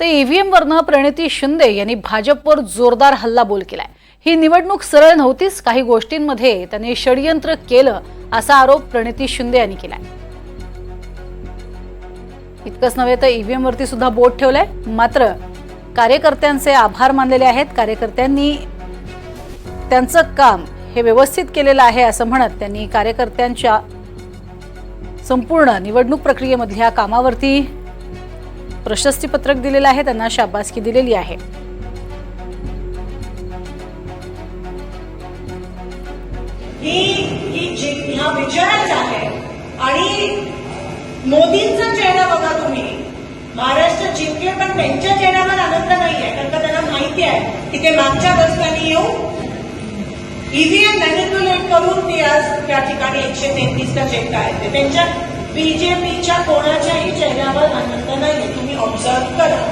तर ईव्हीएमवरनं प्रणिती शिंदे यांनी भाजपवर जोरदार हल्लाबोल केलाय। ही निवडणूक सरळ नव्हतीच, काही गोष्टींमध्ये त्यांनी षडयंत्र केलं असा आरोप प्रणिती शिंदे यांनी केलाय। इतकंच नव्हे तर ईव्हीएमवरती सुद्धा बोट ठेवलंय। मात्र कार्यकर्त्यांचे आभार मानलेले आहेत। कार्यकर्त्यांनी त्यांचं काम हे व्यवस्थित केलेलं आहे असं म्हणत त्यांनी कार्यकर्त्यांच्या संपूर्ण निवडणूक प्रक्रियेमधल्या कामावरती प्रशस्ती पत्रक दिलेलं आहे, त्यांना शाबासकी दिलेली आहे। हा विजयच आहे आणि मोदींचा चेहरा बघा तुम्ही। महाराष्ट्र जिंकले पण त्यांच्या चेहऱ्यावर आनंद नाहीये, कारण का त्यांना माहिती आहे की ते मागच्या बसताना येऊन ईव्हीएम मॅनिप्युलेट करून ते आज त्या ठिकाणी 133चा चेक आहेत। त्यांच्या बीजेपीच्या कोणाच्याही चेहऱ्यावर आनंद नाहीये, तुम्ही ऑब्झर्व्ह करा।